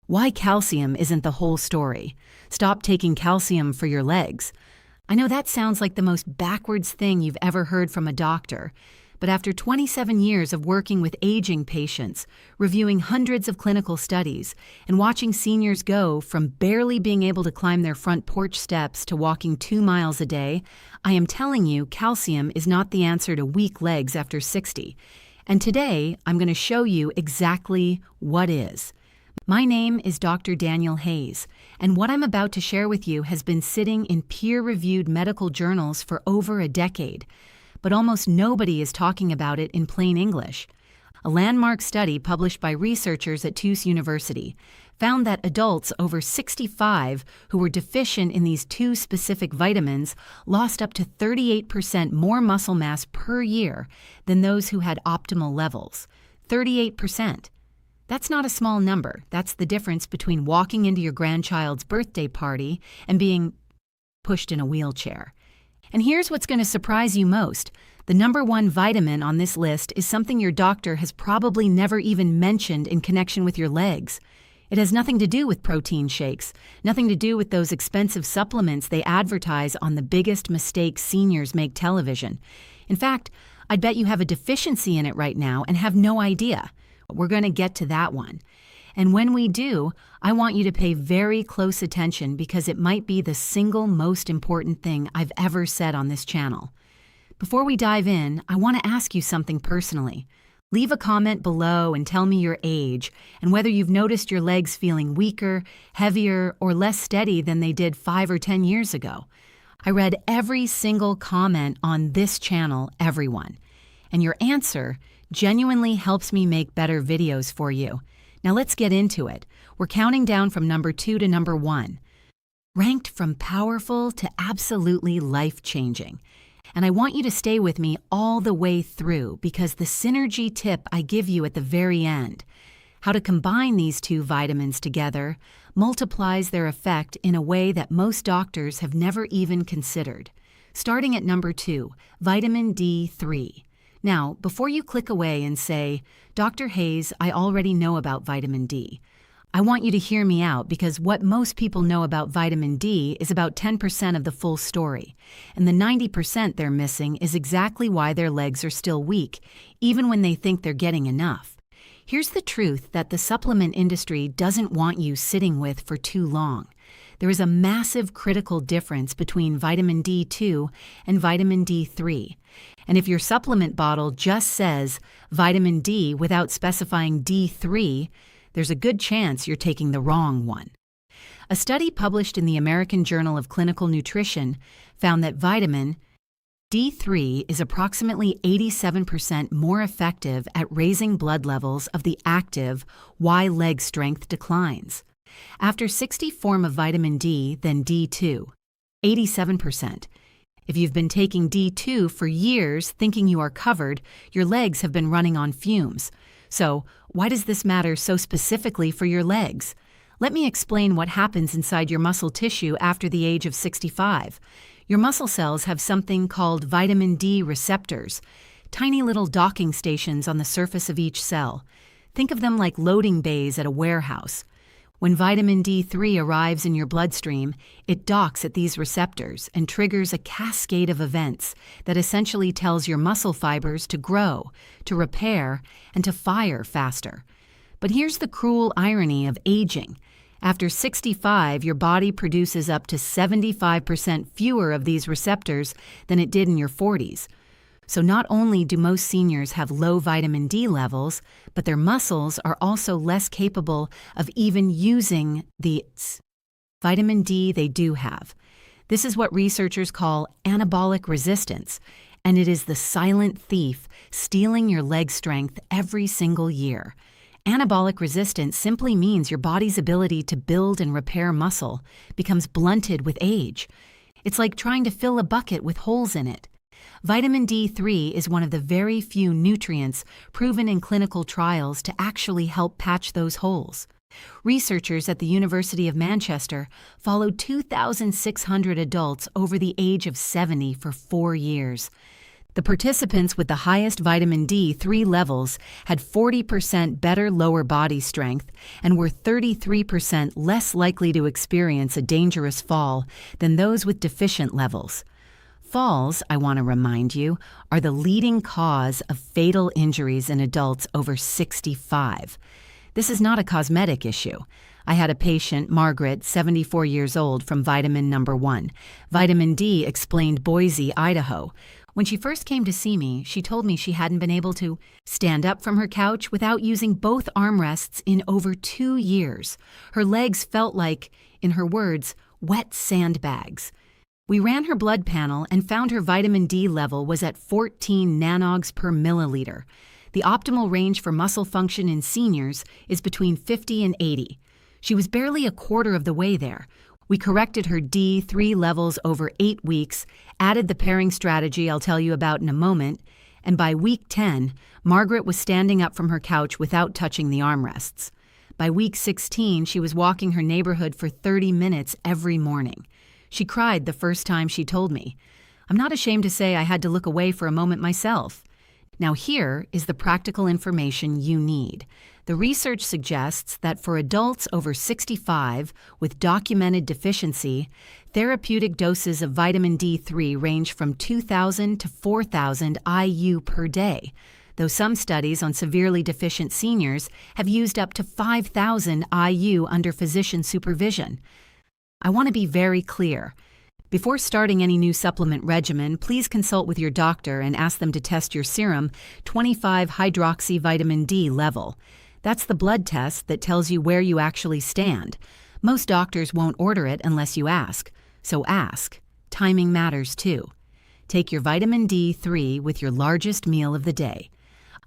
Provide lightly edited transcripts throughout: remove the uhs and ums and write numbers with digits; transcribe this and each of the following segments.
Why calcium isn't the whole story. Stop taking calcium for your legs. I know that sounds like the most backwards thing you've ever heard from a doctor, but after 27 years of working with aging patients, reviewing hundreds of clinical studies, and watching seniors go from barely being able to climb their front porch steps to walking 2 miles a day, I am telling you calcium is not the answer to weak legs after 60. And today, I'm going to show you exactly what is. My name is Dr. Daniel Hayes, and what I'm about to share with you has been sitting in peer-reviewed medical journals for over a decade, but almost nobody is talking about it in plain English. A landmark study published by researchers at Tufts University found that adults over 65 who were deficient in these two specific vitamins lost up to 38% more muscle mass per year than those who had optimal levels. 38%. That's not a small number. That's the difference between walking into your grandchild's birthday party and being pushed in a wheelchair. And here's what's going to surprise you most. The number one vitamin on this list is something your doctor has probably never even mentioned in connection with your legs. It has nothing to do with protein shakes, nothing to do with those expensive supplements they advertise on the biggest mistake seniors make television. In fact, I'd bet you have a deficiency in it right now and have no idea. We're going to get to that one. And when we do, I want you to pay very close attention because it might be the single most important thing I've ever said on this channel. Before we dive in, I want to ask you something personally. Leave a comment below and tell me your age and whether you've noticed your legs feeling weaker, heavier, or less steady than they did 5 or 10 years ago. I read every single comment on this channel, everyone. And your answer genuinely helps me make better videos for you. Now let's get into it. We're counting down from number 2 to number 1. Ranked from powerful to absolutely life-changing. And I want you to stay with me all the way through because the synergy tip I give you at the very end, how to combine these two vitamins together, multiplies their effect in a way that most doctors have never even considered. Starting at number 2, vitamin D3. Now, before you click away and say, Dr. Hayes, I already know about vitamin D, I want you to hear me out because what most people know about vitamin D is about 10% of the full story, and the 90% they're missing is exactly why their legs are still weak, even when they think they're getting enough. Here's the truth that the supplement industry doesn't want you sitting with for too long. There is a massive critical difference between vitamin D2 and vitamin D3. And if your supplement bottle just says vitamin D without specifying D3, there's a good chance you're taking the wrong one. A study published in the American Journal of Clinical Nutrition found that vitamin D3 is approximately 87% more effective at raising blood levels of the active Y leg strength declines. After 60 form of vitamin D than D2, 87%. If you've been taking D2 for years thinking you are covered, your legs have been running on fumes. So, why does this matter so specifically for your legs? Let me explain what happens inside your muscle tissue after the age of 65. Your muscle cells have something called vitamin D receptors, tiny little docking stations on the surface of each cell. Think of them like loading bays at a warehouse. When vitamin D3 arrives in your bloodstream, it docks at these receptors and triggers a cascade of events that essentially tells your muscle fibers to grow, to repair, and to fire faster. But here's the cruel irony of aging. After 65, your body produces up to 75% fewer of these receptors than it did in your 40s. So not only do most seniors have low vitamin D levels, but their muscles are also less capable of even using the vitamin D they do have. This is what researchers call anabolic resistance, and it is the silent thief stealing your leg strength every single year. Anabolic resistance simply means your body's ability to build and repair muscle becomes blunted with age. It's like trying to fill a bucket with holes in it. Vitamin D3 is one of the very few nutrients proven in clinical trials to actually help patch those holes. Researchers at the University of Manchester followed 2,600 adults over the age of 70 for 4 years. The participants with the highest vitamin D3 levels had 40% better lower body strength and were 33% less likely to experience a dangerous fall than those with deficient levels. Falls, I want to remind you, are the leading cause of fatal injuries in adults over 65. This is not a cosmetic issue. I had a patient, Margaret, 74 years old, from vitamin number 1. Vitamin D explained Boise, Idaho. When she first came to see me, she told me she hadn't been able to stand up from her couch without using both armrests in over 2 years. Her legs felt like, in her words, wet sandbags. We ran her blood panel and found her vitamin D level was at 14 nanogs per milliliter. The optimal range for muscle function in seniors is between 50 and 80. She was barely a quarter of the way there. We corrected her D3 levels over 8 weeks, added the pairing strategy I'll tell you about in a moment, and by week 10, Margaret was standing up from her couch without touching the armrests. By week 16, she was walking her neighborhood for 30 minutes every morning. She cried the first time she told me. I'm not ashamed to say I had to look away for a moment myself. Now here is the practical information you need. The research suggests that for adults over 65 with documented deficiency, therapeutic doses of vitamin D3 range from 2,000 to 4,000 IU per day, though some studies on severely deficient seniors have used up to 5,000 IU under physician supervision. I want to be very clear. Before starting any new supplement regimen, please consult with your doctor and ask them to test your serum 25-hydroxy vitamin D level. That's the blood test that tells you where you actually stand. Most doctors won't order it unless you ask, so ask. Timing matters too. Take your vitamin D3 with your largest meal of the day.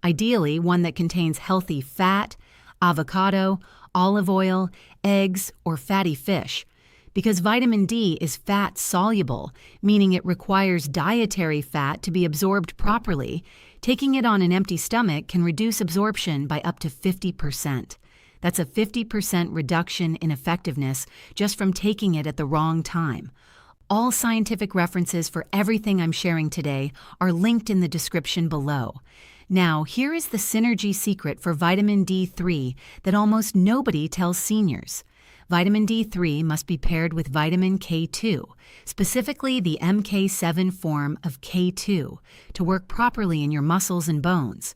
Ideally, one that contains healthy fat, avocado, olive oil, eggs, or fatty fish. Because vitamin D is fat-soluble, meaning it requires dietary fat to be absorbed properly, taking it on an empty stomach can reduce absorption by up to 50%. That's a 50% reduction in effectiveness just from taking it at the wrong time. All scientific references for everything I'm sharing today are linked in the description below. Now, here is the synergy secret for vitamin D3 that almost nobody tells seniors. Vitamin D3 must be paired with vitamin K2, specifically the MK7 form of K2, to work properly in your muscles and bones.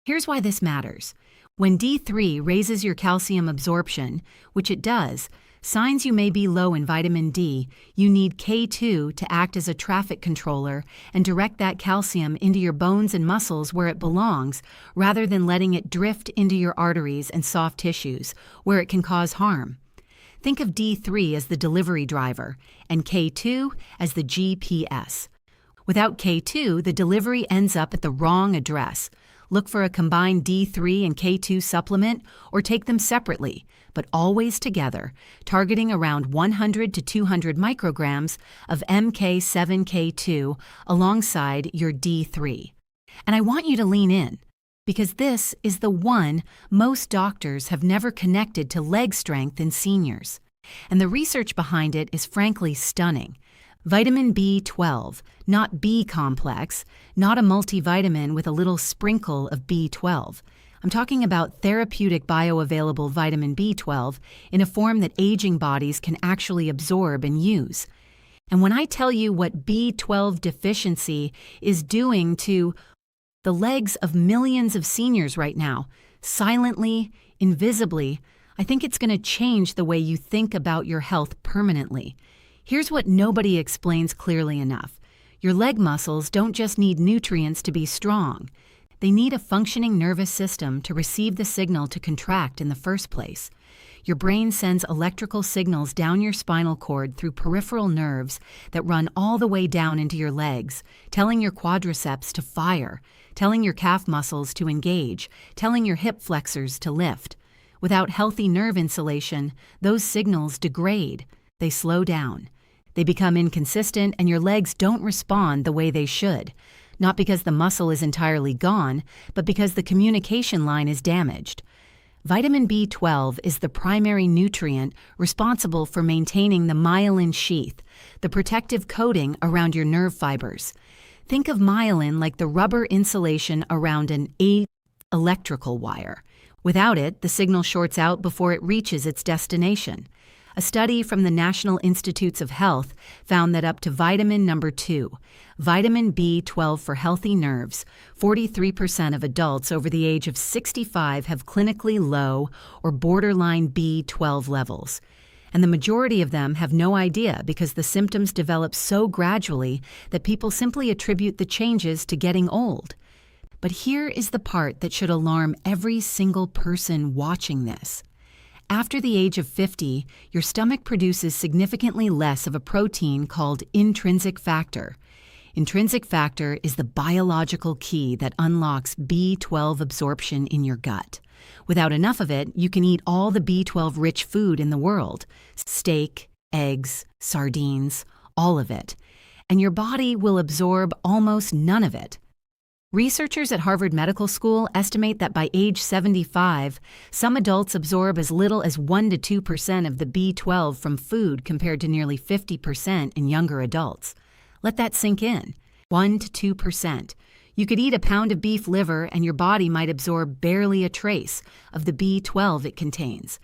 Here's why this matters. When D3 raises your calcium absorption, which it does, signs you may be low in vitamin D, you need K2 to act as a traffic controller and direct that calcium into your bones and muscles where it belongs, rather than letting it drift into your arteries and soft tissues, where it can cause harm. Think of D3 as the delivery driver and K2 as the GPS. Without K2, the delivery ends up at the wrong address. Look for a combined D3 and K2 supplement or take them separately, but always together, targeting around 100 to 200 micrograms of MK7K2 alongside your D3. And I want you to lean in, because this is the one most doctors have never connected to leg strength in seniors. And the research behind it is frankly stunning. Vitamin B12, not B complex, not a multivitamin with a little sprinkle of B12. I'm talking about therapeutic bioavailable vitamin B12 in a form that aging bodies can actually absorb and use. And when I tell you what B12 deficiency is doing to the legs of millions of seniors right now, silently, invisibly, I think it's going to change the way you think about your health permanently. Here's what nobody explains clearly enough. Your leg muscles don't just need nutrients to be strong. They need a functioning nervous system to receive the signal to contract in the first place. Your brain sends electrical signals down your spinal cord through peripheral nerves that run all the way down into your legs, telling your quadriceps to fire, telling your calf muscles to engage, telling your hip flexors to lift. Without healthy nerve insulation, those signals degrade. They slow down. They become inconsistent and your legs don't respond the way they should. Not because the muscle is entirely gone, but because the communication line is damaged. Vitamin B12 is the primary nutrient responsible for maintaining the myelin sheath, the protective coating around your nerve fibers. Think of myelin like the rubber insulation around an electrical wire. Without it, the signal shorts out before it reaches its destination. A study from the National Institutes of Health found that up to vitamin number 2, vitamin B12 for healthy nerves, 43% of adults over the age of 65 have clinically low or borderline B12 levels. And the majority of them have no idea because the symptoms develop so gradually that people simply attribute the changes to getting old. But here is the part that should alarm every single person watching this. After the age of 50, your stomach produces significantly less of a protein called intrinsic factor. Intrinsic factor is the biological key that unlocks B12 absorption in your gut. Without enough of it, you can eat all the B12-rich food in the world: steak, eggs, sardines, all of it. And your body will absorb almost none of it. Researchers at Harvard Medical School estimate that by age 75, some adults absorb as little as 1 to 2% of the B12 from food compared to nearly 50% in younger adults. Let that sink in. 1 to 2%. You could eat a pound of beef liver and your body might absorb barely a trace of the B12 it contains.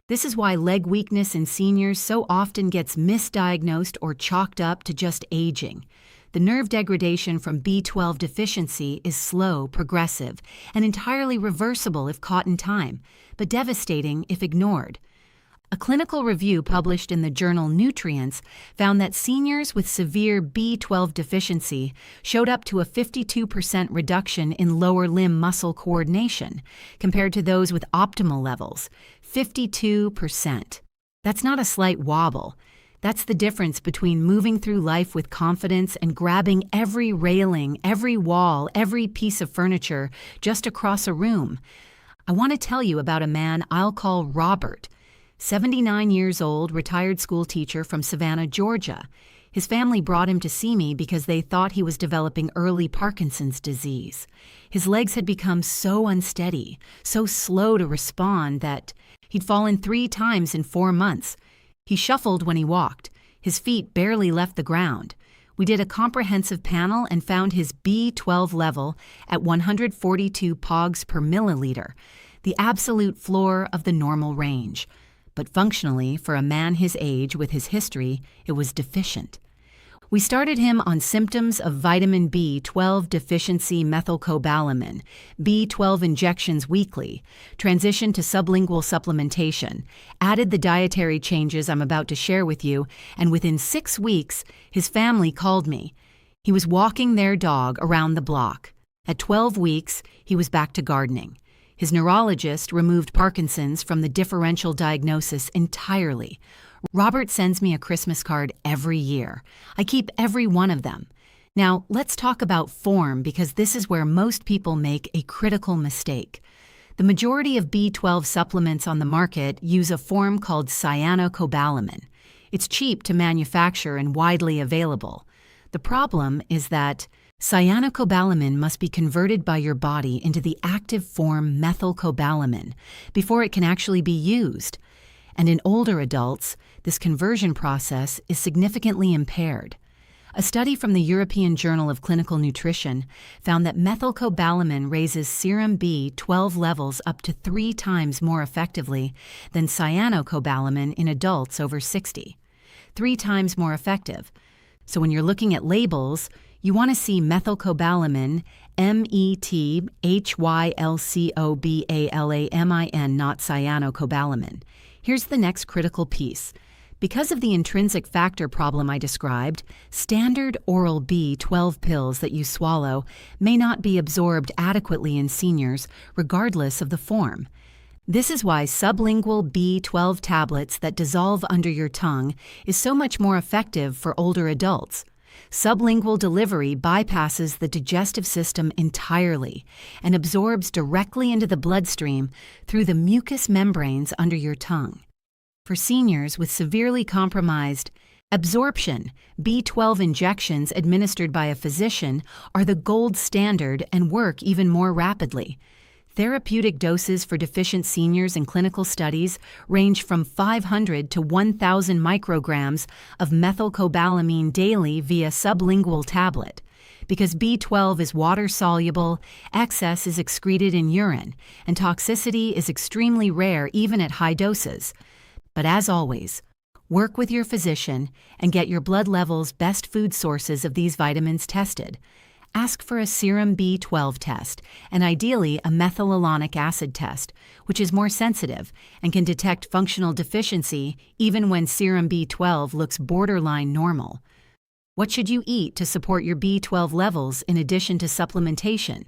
This is why leg weakness in seniors so often gets misdiagnosed or chalked up to just aging. The nerve degradation from B12 deficiency is slow, progressive, and entirely reversible if caught in time, but devastating if ignored. A clinical review published in the journal Nutrients found that seniors with severe B12 deficiency showed up to a 52% reduction in lower limb muscle coordination compared to those with optimal levels, 52%. That's not a slight wobble. That's the difference between moving through life with confidence and grabbing every railing, every wall, every piece of furniture just across a room. I want to tell you about a man I'll call Robert, 79 years old, retired school teacher from Savannah, Georgia. His family brought him to see me because they thought he was developing early Parkinson's disease. His legs had become so unsteady, so slow to respond that he'd fallen 3 times in 4 months. He shuffled when he walked. His feet barely left the ground. We did a comprehensive panel and found his B12 level at 142 pogs per milliliter, the absolute floor of the normal range. But functionally, for a man his age with his history, it was deficient. We started him on symptoms of vitamin B12 deficiency methylcobalamin, B12 injections weekly, transitioned to sublingual supplementation, added the dietary changes I'm about to share with you, and within 6 weeks, his family called me. He was walking their dog around the block. At 12 weeks, he was back to gardening. His neurologist removed Parkinson's from the differential diagnosis entirely. Robert sends me a Christmas card every year. I keep every one of them. Now, let's talk about form because this is where most people make a critical mistake. The majority of B12 supplements on the market use a form called cyanocobalamin. It's cheap to manufacture and widely available. The problem is that cyanocobalamin must be converted by your body into the active form methylcobalamin before it can actually be used. And in older adults, this conversion process is significantly impaired. A study from the European Journal of Clinical Nutrition found that methylcobalamin raises serum B12 levels up to 3 times more effectively than cyanocobalamin in adults over 60. 3 times more effective. So when you're looking at labels, you want to see methylcobalamin, methylcobalamin, not cyanocobalamin. Here's the next critical piece. Because of the intrinsic factor problem I described, standard oral B12 pills that you swallow may not be absorbed adequately in seniors, regardless of the form. This is why sublingual B12 tablets that dissolve under your tongue is so much more effective for older adults. Sublingual delivery bypasses the digestive system entirely and absorbs directly into the bloodstream through the mucous membranes under your tongue. For seniors with severely compromised absorption, B12 injections administered by a physician are the gold standard and work even more rapidly. Therapeutic doses for deficient seniors in clinical studies range from 500 to 1,000 micrograms of methylcobalamin daily via sublingual tablet. Because B12 is water-soluble, excess is excreted in urine, and toxicity is extremely rare even at high doses. But as always, work with your physician and get your blood levels' best food sources of these vitamins tested. Ask for a serum B12 test, and ideally a methylmalonic acid test, which is more sensitive and can detect functional deficiency even when serum B12 looks borderline normal. What should you eat to support your B12 levels in addition to supplementation?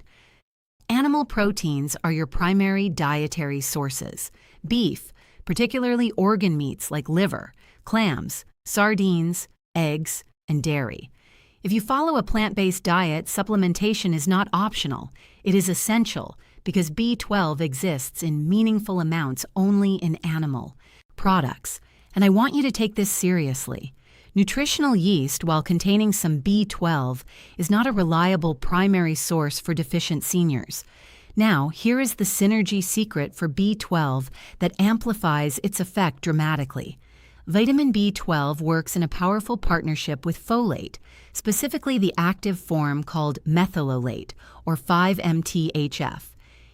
Animal proteins are your primary dietary sources. Beef, particularly organ meats like liver, clams, sardines, eggs, and dairy. If you follow a plant-based diet, supplementation is not optional. It is essential because B12 exists in meaningful amounts only in animal products. And I want you to take this seriously. Nutritional yeast, while containing some B12, is not a reliable primary source for deficient seniors. Now, here is the synergy secret for B12 that amplifies its effect dramatically. Vitamin B12 works in a powerful partnership with folate, specifically the active form called methylfolate, or 5-MTHF.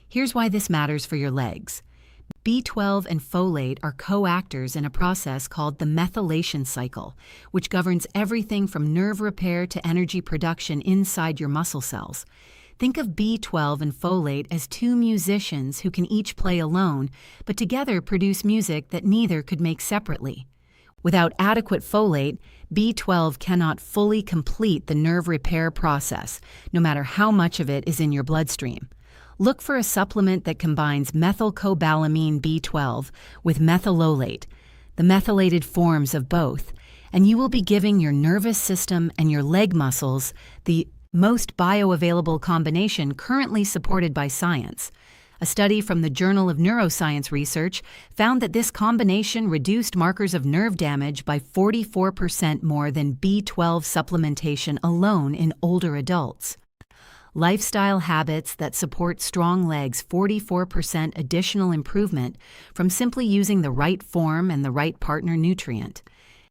Here's why this matters for your legs. B12 and folate are co-actors in a process called the methylation cycle, which governs everything from nerve repair to energy production inside your muscle cells. Think of B12 and folate as two musicians who can each play alone, but together produce music that neither could make separately. Without adequate folate, B12 cannot fully complete the nerve repair process, no matter how much of it is in your bloodstream. Look for a supplement that combines methylcobalamin B12 with methylfolate, the methylated forms of both, and you will be giving your nervous system and your leg muscles the most bioavailable combination currently supported by science. A study from the Journal of Neuroscience Research found that this combination reduced markers of nerve damage by 44% more than B12 supplementation alone in older adults. Lifestyle habits that support strong legs, 44% additional improvement from simply using the right form and the right partner nutrient.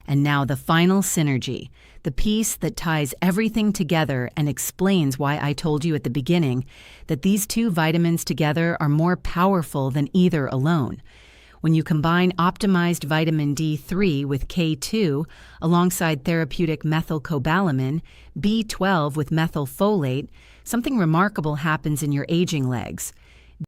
And now the final synergy, the piece that ties everything together and explains why I told you at the beginning that these two vitamins together are more powerful than either alone. When you combine optimized vitamin D3 with K2 alongside therapeutic methylcobalamin, B12 with methylfolate, something remarkable happens in your aging legs.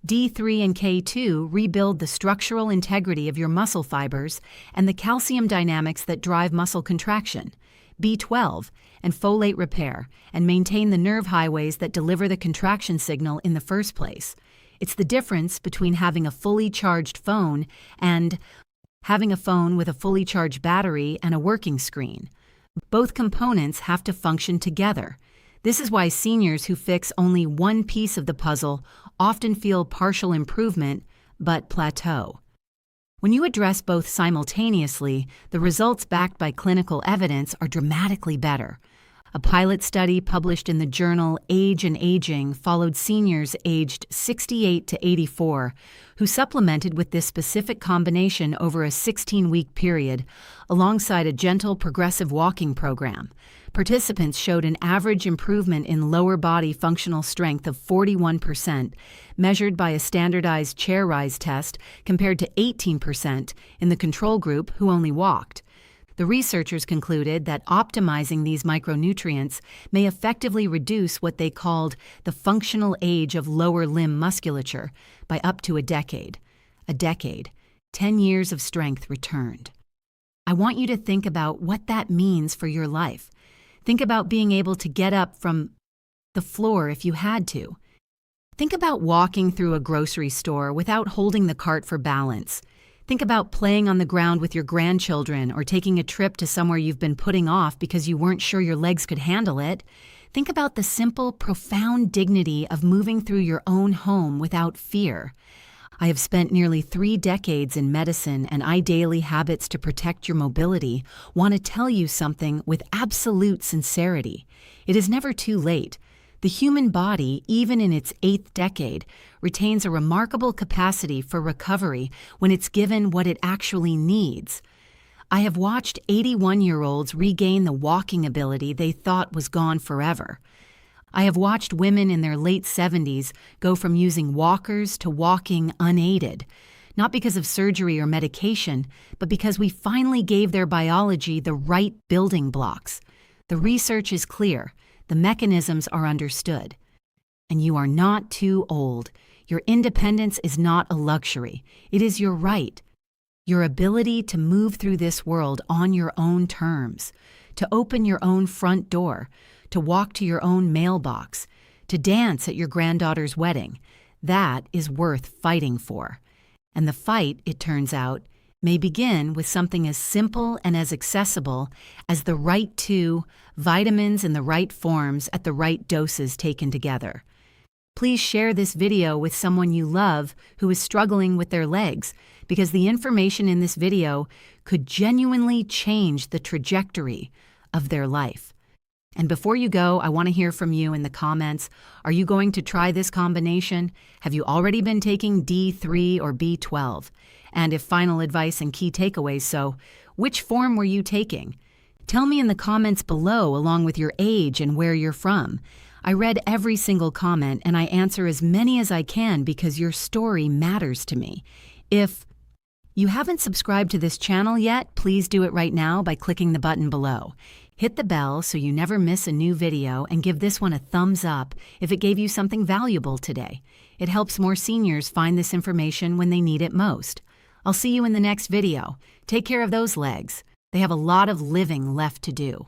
D3 and K2 rebuild the structural integrity of your muscle fibers and the calcium dynamics that drive muscle contraction. B12 and folate repair and maintain the nerve highways that deliver the contraction signal in the first place. It's the difference between having a fully charged phone and having a phone with a fully charged battery and a working screen. Both components have to function together. This is why seniors who fix only one piece of the puzzle often feel partial improvement but plateau. When you address both simultaneously, the results backed by clinical evidence are dramatically better. A pilot study published in the journal Age and Aging followed seniors aged 68 to 84 who supplemented with this specific combination over a 16-week period alongside a gentle progressive walking program. Participants showed an average improvement in lower body functional strength of 41%, measured by a standardized chair rise test, compared to 18% in the control group who only walked. The researchers concluded that optimizing these micronutrients may effectively reduce what they called the functional age of lower limb musculature by up to a decade. 10 years of strength returned. I want you to think about what that means for your life. Think about being able to get up from the floor if you had to. Think about walking through a grocery store without holding the cart for balance. Think about playing on the ground with your grandchildren or taking a trip to somewhere you've been putting off because you weren't sure your legs could handle it. Think about the simple, profound dignity of moving through your own home without fear. I have spent nearly 3 decades in medicine, and I daily habits to protect your mobility want to tell you something with absolute sincerity. It is never too late. The human body, even in its 8th decade, retains a remarkable capacity for recovery when it's given what it actually needs. I have watched 81-year-olds regain the walking ability they thought was gone forever. I have watched women in their late 70s go from using walkers to walking unaided, not because of surgery or medication, but because we finally gave their biology the right building blocks. The research is clear, the mechanisms are understood. And you are not too old. Your independence is not a luxury, it is your right. Your ability to move through this world on your own terms, to open your own front door, to walk to your own mailbox, to dance at your granddaughter's wedding, that is worth fighting for. And the fight, it turns out, may begin with something as simple and as accessible as the right to vitamins in the right forms at the right doses taken together. Please share this video with someone you love who is struggling with their legs, because the information in this video could genuinely change the trajectory of their life. And before you go, I want to hear from you in the comments. Are you going to try this combination? Have you already been taking D3 or B12? And if final advice and key takeaways so, which form were you taking? Tell me in the comments below along with your age and where you're from. I read every single comment and I answer as many as I can because your story matters to me. If you haven't subscribed to this channel yet, please do it right now by clicking the button below. Hit the bell so you never miss a new video and give this one a thumbs up if it gave you something valuable today. It helps more seniors find this information when they need it most. I'll see you in the next video. Take care of those legs. They have a lot of living left to do.